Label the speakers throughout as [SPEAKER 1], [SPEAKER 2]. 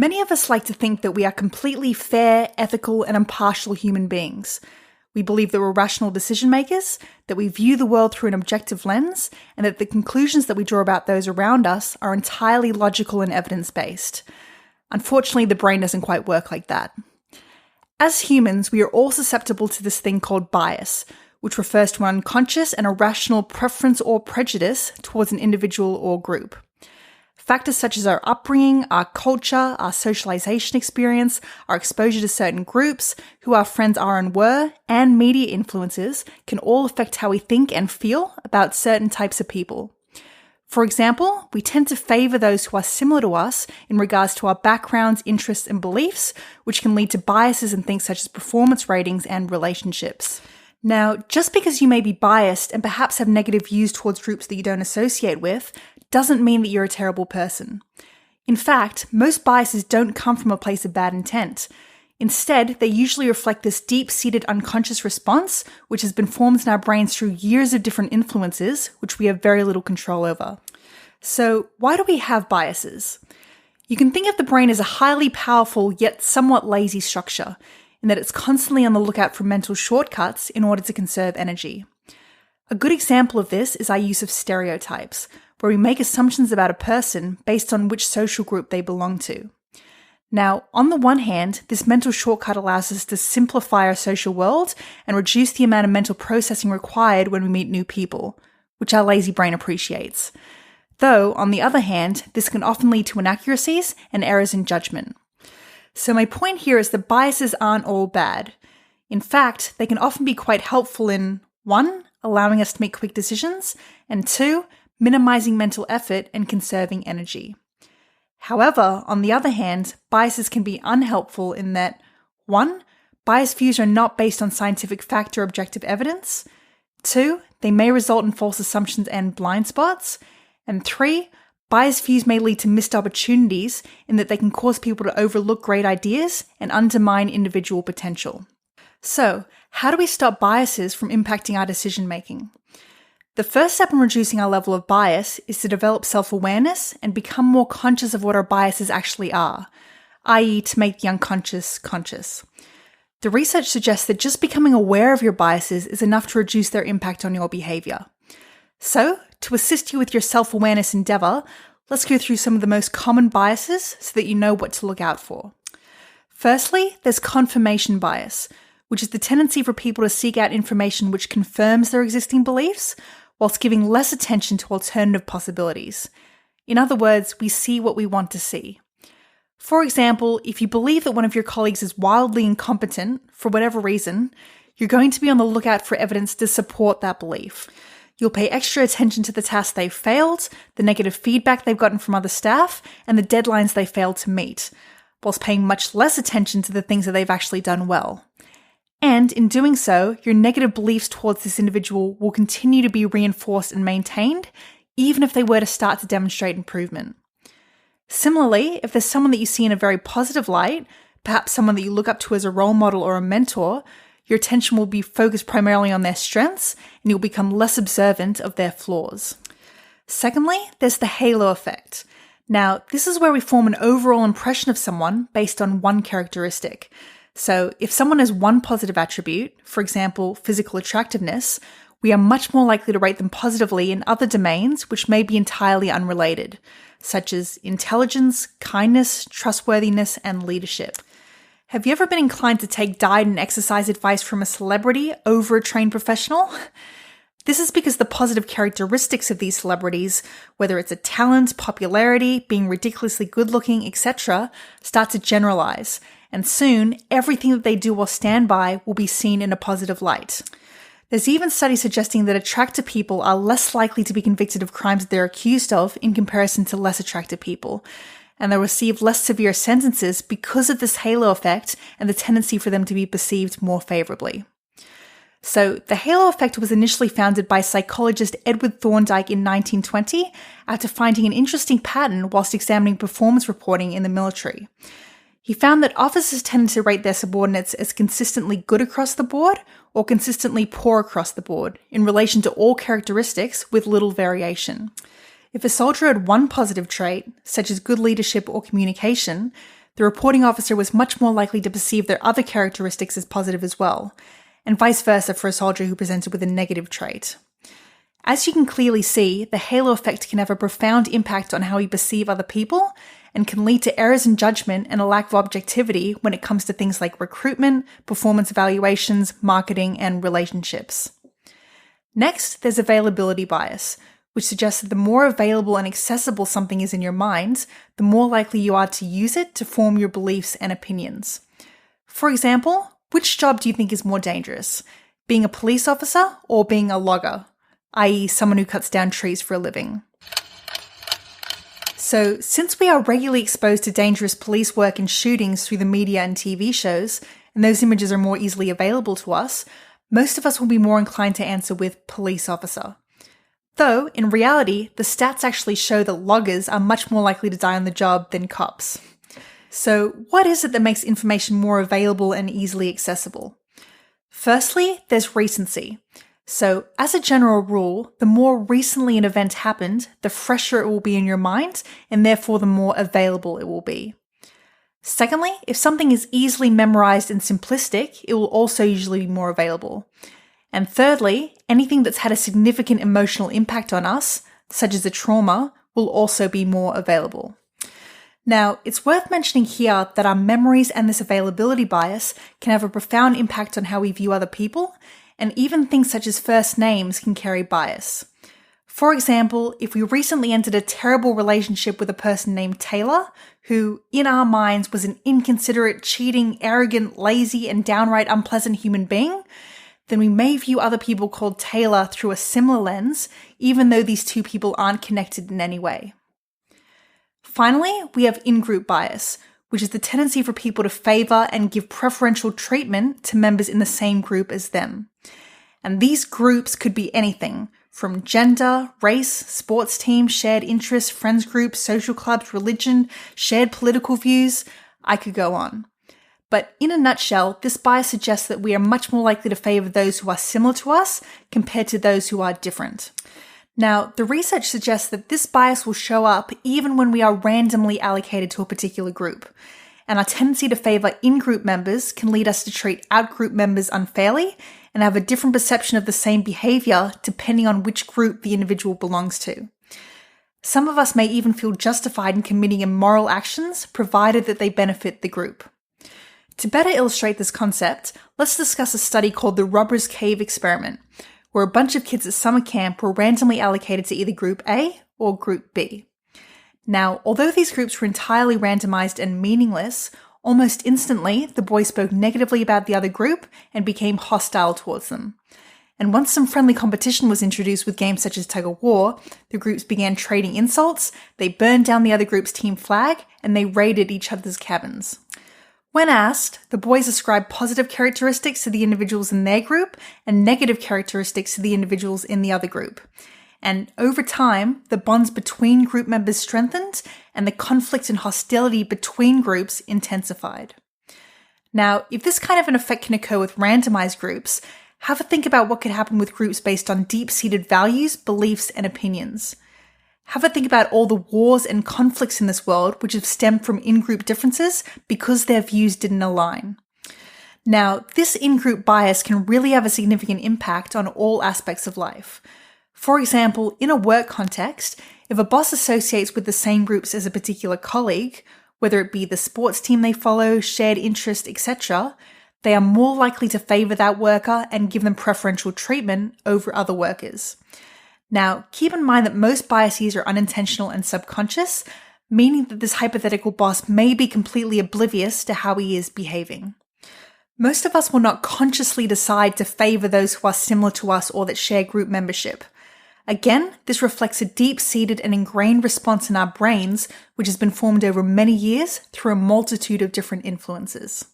[SPEAKER 1] Many of us like to think that we are completely fair, ethical, and impartial human beings. We believe that we're rational decision makers, that we view the world through an objective lens, and that the conclusions that we draw about those around us are entirely logical and evidence-based. Unfortunately, the brain doesn't quite work like that. As humans, we are all susceptible to this thing called bias, which refers to an unconscious and irrational preference or prejudice towards an individual or group. Factors such as our upbringing, our culture, our socialization experience, our exposure to certain groups, who our friends are and were, and media influences can all affect how we think and feel about certain types of people. For example, we tend to favor those who are similar to us in regards to our backgrounds, interests, and beliefs, which can lead to biases in things such as performance ratings and relationships. Now, just because you may be biased and perhaps have negative views towards groups that you don't associate with, doesn't mean that you're a terrible person. In fact, most biases don't come from a place of bad intent. Instead, they usually reflect this deep-seated unconscious response, which has been formed in our brains through years of different influences, which we have very little control over. So, why do we have biases? You can think of the brain as a highly powerful yet somewhat lazy structure, in that it's constantly on the lookout for mental shortcuts in order to conserve energy. A good example of this is our use of stereotypes, where we make assumptions about a person based on which social group they belong to. Now, on the one hand, this mental shortcut allows us to simplify our social world and reduce the amount of mental processing required when we meet new people, which our lazy brain appreciates. Though, on the other hand, this can often lead to inaccuracies and errors in judgment. So my point here is that biases aren't all bad. In fact, they can often be quite helpful in 1. Allowing us to make quick decisions, and 2. Minimizing mental effort and conserving energy. However, on the other hand, biases can be unhelpful in that 1. Biased views are not based on scientific fact or objective evidence. 2. They may result in false assumptions and blind spots. And 3. Biased views may lead to missed opportunities in that they can cause people to overlook great ideas and undermine individual potential. So, how do we stop biases from impacting our decision making? The first step in reducing our level of bias is to develop self-awareness and become more conscious of what our biases actually are, i.e. to make the unconscious conscious. The research suggests that just becoming aware of your biases is enough to reduce their impact on your behavior. So, to assist you with your self-awareness endeavor, let's go through some of the most common biases so that you know what to look out for. Firstly, there's confirmation bias, which is the tendency for people to seek out information which confirms their existing beliefs, whilst giving less attention to alternative possibilities. In other words, we see what we want to see. For example, if you believe that one of your colleagues is wildly incompetent, for whatever reason, you're going to be on the lookout for evidence to support that belief. You'll pay extra attention to the tasks they've failed, the negative feedback they've gotten from other staff, and the deadlines they failed to meet, whilst paying much less attention to the things that they've actually done well. And in doing so, your negative beliefs towards this individual will continue to be reinforced and maintained, even if they were to start to demonstrate improvement. Similarly, if there's someone that you see in a very positive light, perhaps someone that you look up to as a role model or a mentor, your attention will be focused primarily on their strengths, and you'll become less observant of their flaws. Secondly, there's the halo effect. Now, this is where we form an overall impression of someone based on one characteristic. So if someone has one positive attribute, for example, physical attractiveness, we are much more likely to rate them positively in other domains which may be entirely unrelated, such as intelligence, kindness, trustworthiness, and leadership. Have you ever been inclined to take diet and exercise advice from a celebrity over a trained professional? This is because the positive characteristics of these celebrities, whether it's a talent, popularity, being ridiculously good-looking, etc., start to generalize, and soon everything that they do or stand by will be seen in a positive light. There's even studies suggesting that attractive people are less likely to be convicted of crimes that they're accused of in comparison to less attractive people, and they'll receive less severe sentences because of this halo effect and the tendency for them to be perceived more favorably. So, the halo effect was initially founded by psychologist Edward Thorndike in 1920 after finding an interesting pattern whilst examining performance reporting in the military. He found that officers tended to rate their subordinates as consistently good across the board or consistently poor across the board in relation to all characteristics with little variation. If a soldier had one positive trait, such as good leadership or communication, the reporting officer was much more likely to perceive their other characteristics as positive as well, and vice versa for a soldier who presented with a negative trait. As you can clearly see, the halo effect can have a profound impact on how we perceive other people and can lead to errors in judgment and a lack of objectivity when it comes to things like recruitment, performance evaluations, marketing, and relationships. Next, there's availability bias, which suggests that the more available and accessible something is in your mind, the more likely you are to use it to form your beliefs and opinions. For example, which job do you think is more dangerous? Being a police officer or being a logger, i.e. someone who cuts down trees for a living? So, since we are regularly exposed to dangerous police work and shootings through the media and TV shows, and those images are more easily available to us, most of us will be more inclined to answer with police officer. Though, in reality, the stats actually show that loggers are much more likely to die on the job than cops. So, what is it that makes information more available and easily accessible? Firstly, there's recency. So, as a general rule, the more recently an event happened, the fresher it will be in your mind, and therefore the more available it will be. Secondly, if something is easily memorized and simplistic, it will also usually be more available. And thirdly, anything that's had a significant emotional impact on us, such as a trauma, will also be more available. Now, it's worth mentioning here that our memories and this availability bias can have a profound impact on how we view other people, and even things such as first names can carry bias. For example, if we recently entered a terrible relationship with a person named Taylor, who, in our minds, was an inconsiderate, cheating, arrogant, lazy, and downright unpleasant human being, then we may view other people called Taylor through a similar lens, even though these two people aren't connected in any way. Finally, we have in-group bias, which is the tendency for people to favour and give preferential treatment to members in the same group as them. And these groups could be anything, from gender, race, sports team, shared interests, friends groups, social clubs, religion, shared political views. I could go on. But in a nutshell, this bias suggests that we are much more likely to favour those who are similar to us compared to those who are different. Now, the research suggests that this bias will show up even when we are randomly allocated to a particular group, and our tendency to favour in-group members can lead us to treat out-group members unfairly and have a different perception of the same behaviour depending on which group the individual belongs to. Some of us may even feel justified in committing immoral actions provided that they benefit the group. To better illustrate this concept, let's discuss a study called the Robbers Cave Experiment, where a bunch of kids at summer camp were randomly allocated to either Group A or Group B. Now, although these groups were entirely randomized and meaningless, almost instantly the boys spoke negatively about the other group and became hostile towards them. And once some friendly competition was introduced with games such as tug of war, the groups began trading insults, they burned down the other group's team flag, and they raided each other's cabins. When asked, the boys ascribed positive characteristics to the individuals in their group and negative characteristics to the individuals in the other group. And over time, the bonds between group members strengthened and the conflict and hostility between groups intensified. Now, if this kind of an effect can occur with randomized groups, have a think about what could happen with groups based on deep-seated values, beliefs, and opinions. Have a think about all the wars and conflicts in this world which have stemmed from in-group differences because their views didn't align. Now, this in-group bias can really have a significant impact on all aspects of life. For example, in a work context, if a boss associates with the same groups as a particular colleague, whether it be the sports team they follow, shared interest, etc., they are more likely to favour that worker and give them preferential treatment over other workers. Now, keep in mind that most biases are unintentional and subconscious, meaning that this hypothetical boss may be completely oblivious to how he is behaving. Most of us will not consciously decide to favour those who are similar to us or that share group membership. Again, this reflects a deep-seated and ingrained response in our brains, which has been formed over many years through a multitude of different influences.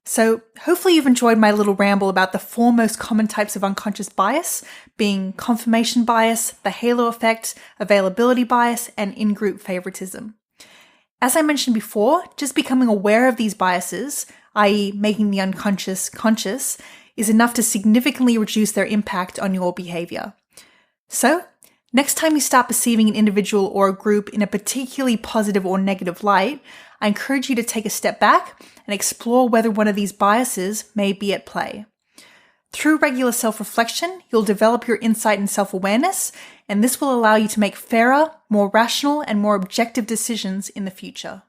[SPEAKER 1] So hopefully you've enjoyed my little ramble about the 4 most common types of unconscious bias, being confirmation bias, the halo effect, availability bias, and in-group favoritism. As I mentioned before, just becoming aware of these biases, i.e. making the unconscious conscious, is enough to significantly reduce their impact on your behavior. So, Next time you start perceiving an individual or a group in a particularly positive or negative light, I encourage you to take a step back and explore whether one of these biases may be at play. Through regular self-reflection, you'll develop your insight and self-awareness, and this will allow you to make fairer, more rational, and more objective decisions in the future.